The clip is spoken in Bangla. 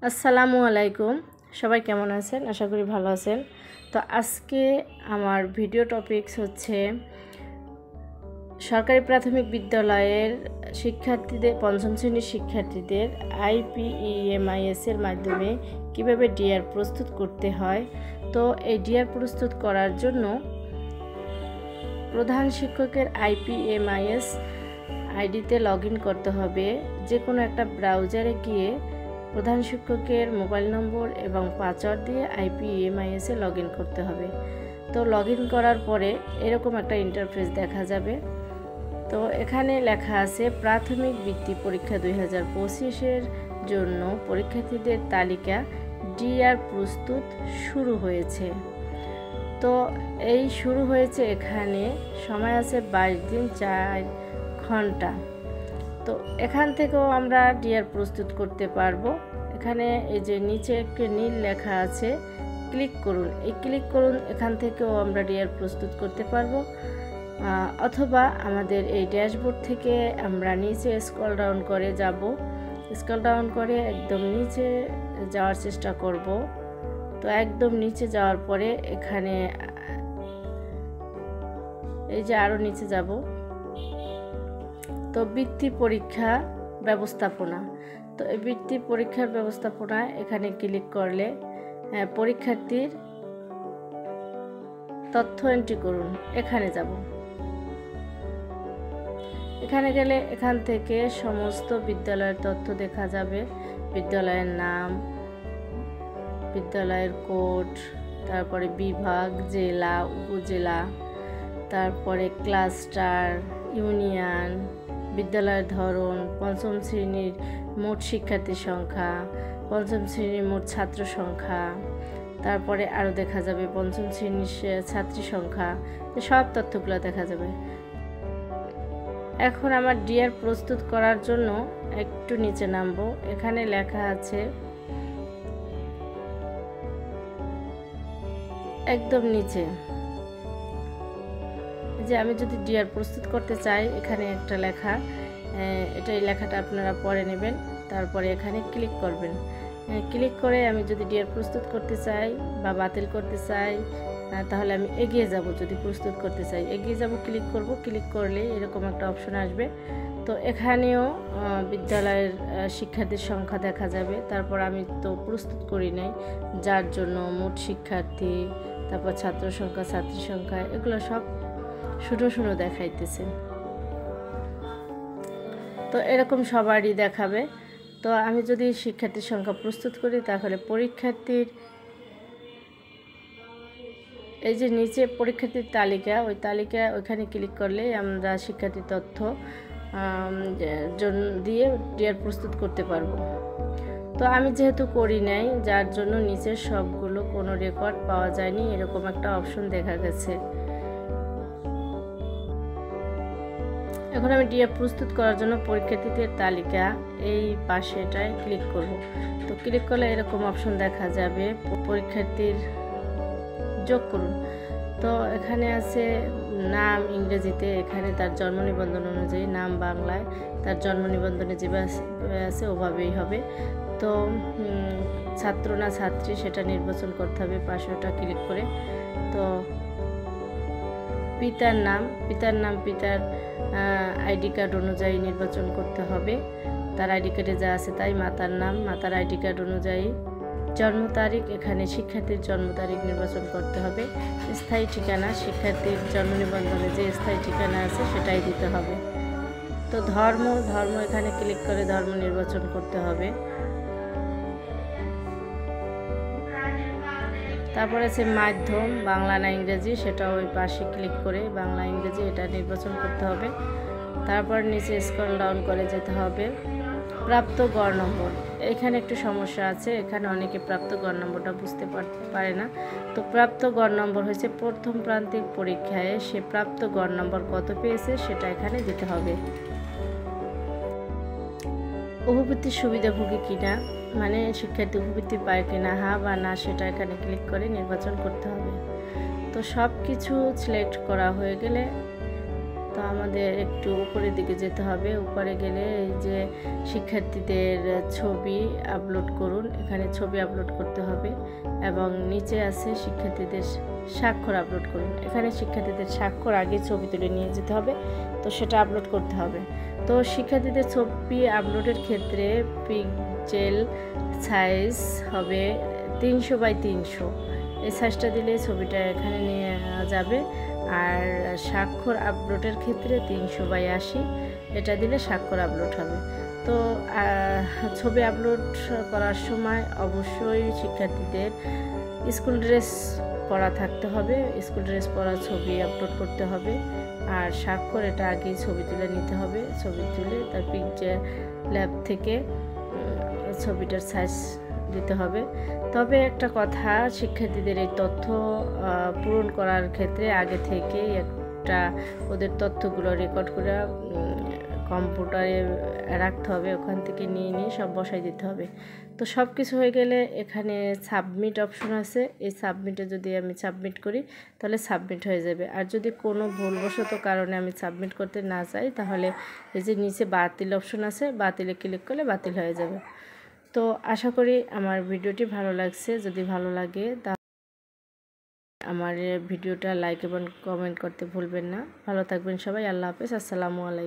আসসালামু আলাইকুম। সবাই কেমন আছেন? আশা করি ভালো আছেন। তো আজকে আমার ভিডিও টপিকস হচ্ছে সরকারি প্রাথমিক বিদ্যালয়ের শিক্ষার্থীদের, পঞ্চম শ্রেণীর শিক্ষার্থীদের IPEMIS এর মাধ্যমে কিভাবে ডিআর প্রস্তুত করতে হয়। তো এই ডিআর প্রস্তুত করার জন্য প্রধান শিক্ষকের IPEMIS আইডিতে লগ ইন করতে হবে। যে কোনো একটা ব্রাউজারে গিয়ে প্রধান শিক্ষকের মোবাইল নম্বর এবং পাসওয়ার্ড দিয়ে IPEMIS এ লগ ইন করতে হবে। তো লগ ইন করার পরে এরকম একটা ইন্টারফেস দেখা যাবে। তো এখানে লেখা আছে প্রাথমিক বৃত্তি পরীক্ষা 2025-এর জন্য পরীক্ষার্থীদের তালিকা ডিআর প্রস্তুত শুরু হয়েছে। তো এই শুরু হয়েছে, এখানে সময় আছে 22 দিন 4 ঘন্টা। তো এখান থেকেও আমরা ডিআর প্রস্তুত করতে পারবো। এখানে এই যে নিচে একটু নীল লেখা আছে, ক্লিক করুন। এই ক্লিক করুন, এখান থেকেও আমরা ডিআর প্রস্তুত করতে পারবো। অথবা আমাদের এই ড্যাশবোর্ড থেকে আমরা নিচে স্ক্রল ডাউন করে যাব। স্ক্রল ডাউন করে একদম নিচে যাওয়ার চেষ্টা করব। তো একদম নিচে যাওয়ার পরে এখানে এই যে আরও নিচে যাব। তো বৃত্তি পরীক্ষা ব্যবস্থাপনা, তো এই বৃত্তি পরীক্ষার ব্যবস্থাপনা এখানে ক্লিক করলে পরীক্ষার্থীর তথ্য এন্ট্রি করুন, এখানে যাব। এখানে গেলে এখান থেকে সমস্ত বিদ্যালয়ের তথ্য দেখা যাবে। বিদ্যালয়ের নাম, বিদ্যালয়ের কোড, তারপরে বিভাগ, জেলা, উপজেলা, তারপরে ক্লাস্টার, ইউনিয়ন, বিদ্যালয়ের ধরন, পঞ্চম শ্রেণীর মোট শিক্ষার্থীর সংখ্যা, পঞ্চম শ্রেণীর মোট ছাত্র সংখ্যা, তারপরে আরও দেখা যাবে পঞ্চম শ্রেণীর ছাত্রী সংখ্যা। সব তথ্যগুলো দেখা যাবে। এখন আমার ডিআর প্রস্তুত করার জন্য একটু নিচে নামবো। এখানে লেখা আছে একদম নিচে যে আমি যদি ডিআর প্রস্তুত করতে চাই, এখানে একটা লেখা, এই লেখাটা আপনারা পড়ে নেবেন। তারপরে এখানে ক্লিক করবেন। ক্লিক করে আমি যদি ডিআর প্রস্তুত করতে চাই বা বাতিল করতে চাই, তাহলে আমি এগিয়ে যাব। যদি প্রস্তুত করতে চাই এগিয়ে যাব, ক্লিক করব। ক্লিক করলে এরকম একটা অপশন আসবে। তো এখানেও বিদ্যালয়ের শিক্ষার্থীর সংখ্যা দেখা যাবে। তারপর আমি তো প্রস্তুত করি নাই, যার জন্য মোট শিক্ষার্থী, তারপর ছাত্র সংখ্যা, ছাত্রী সংখ্যা, এগুলো সব শুনো দেখাইতেছে। তো এরকম সবারই দেখাবে। তো আমি যদি শিক্ষার্থীর সংখ্যা প্রস্তুত করি, তাহলে পরীক্ষার্থীর এই যে নিচে পরীক্ষার্থীর তালিকা, ওই তালিকা ওইখানে ক্লিক করলে আমরা শিক্ষার্থীর তথ্য দিয়ে ডিআর প্রস্তুত করতে পারবো। তো আমি যেহেতু করি নাই, যার জন্য নিচের সবগুলো কোনো রেকর্ড পাওয়া যায়নি, এরকম একটা অপশন দেখা গেছে। এখন আমি ডিআর প্রস্তুত করার জন্য পরীক্ষার্থীদের তালিকা এই পাশেটায় ক্লিক করব। তো ক্লিক করলে এরকম অপশন দেখা যাবে, পরীক্ষার্থীর যোগ করুন। তো এখানে আছে নাম ইংরেজিতে, এখানে তার জন্ম নিবন্ধন অনুযায়ী, নাম বাংলায়, তার জন্ম নিবন্ধনে যেভাবে আছে ওভাবেই হবে। তো ছাত্র না ছাত্রী সেটা নির্বাচন করতে হবে পাশেটা ক্লিক করে। তো পিতার নাম পিতার আইডি কার্ড অনুযায়ী নির্বাচন করতে হবে। তার আইডি কার্ডে যা আছে তাই। মাতার নাম মাতার আইডি কার্ড অনুযায়ী। জন্ম তারিখ, এখানে শিক্ষার্থীর জন্ম তারিখ নির্বাচন করতে হবে। স্থায়ী ঠিকানা, শিক্ষার্থীর জন্ম নিবন্ধনে যে স্থায়ী ঠিকানা আছে সেটাই দিতে হবে। তো ধর্ম এখানে ক্লিক করে ধর্ম নির্বাচন করতে হবে। তারপরে আছে মাধ্যম, বাংলা না ইংরেজি, সেটা ওই পাশে ক্লিক করে বাংলা ইংরেজি এটা নির্বাচন করতে হবে। তারপর নিচে স্ক্রল ডাউন করে যেতে হবে। প্রাপ্ত গড় নম্বর, এখানে একটু সমস্যা আছে, এখানে অনেকে প্রাপ্ত গড় নম্বরটা বুঝতে পারে না। তো প্রাপ্ত গড় নম্বর হচ্ছে প্রথম প্রান্তিক পরীক্ষায় সে প্রাপ্ত গড় নম্বর কত পেয়েছে সেটা এখানে দিতে হবে। উপবৃত্তির সুবিধাভোগী কিনা, মানে শিক্ষার্থী উপবৃত্তি পায় কিনা, হ্যাঁ বা না, সেটা এখানে ক্লিক করে নির্বাচন করতে হবে। তো সব কিছু সিলেক্ট করা হয়ে গেলে তো আমাদের একটু উপরের দিকে যেতে হবে। উপরে গেলে এই যে শিক্ষার্থীদের ছবি আপলোড করুন, এখানে ছবি আপলোড করতে হবে এবং নিচে আছে শিক্ষার্থীদের স্বাক্ষর আপলোড করুন। এখানে শিক্ষার্থীদের স্বাক্ষর আগে ছবি তুলে নিয়ে যেতে হবে, তো সেটা আপলোড করতে হবে। তো শিক্ষার্থীদের ছবি আপলোডের ক্ষেত্রে পিক্সেল সাইজ হবে 300x300। এই সাইজটা দিলে ছবিটা এখানে নিয়ে যাবে। আর স্বাক্ষর আপলোডের ক্ষেত্রে 300x80, এটা দিলে স্বাক্ষর আপলোড হবে। তো ছবি আপলোড করার সময় অবশ্যই শিক্ষার্থীদের স্কুল ড্রেস পরা থাকতে হবে, স্কুল ড্রেস পরা ছবি আপলোড করতে হবে। আর স্বাক্ষর এটা আগেই ছবি তুলে নিতে হবে, ছবি তুলে তার পিকচার ল্যাব থেকে ছবিটার সাইজ দিতে হবে। তবে একটা কথা, শিক্ষার্থীদের এই তথ্য পূরণ করার ক্ষেত্রে আগে থেকেই একটা ওদের তথ্যগুলো রেকর্ড করে কম্পিউটারে রাখতে হবে, ওখান থেকে নিয়ে সব বসাই দিতে হবে। তো সব কিছু হয়ে গেলে এখানে সাবমিট অপশন আছে, এই সাবমিটে যদি আমি সাবমিট করি তাহলে সাবমিট হয়ে যাবে। আর যদি কোনো ভুলবশত কারণে আমি সাবমিট করতে না চাই তাহলে এই যে নিচে বাতিল অপশন আছে, বাতিলে ক্লিক করলে বাতিল হয়ে যাবে। তো আশা করি আমার ভিডিওটি ভালো লাগছে। যদি ভালো লাগে তা আমার ভিডিওটা লাইক এবং কমেন্ট করতে ভুলবেন না। ভালো থাকবেন সবাই। আল্লাহ হাফেজ। আসসালামু আলাইকুম।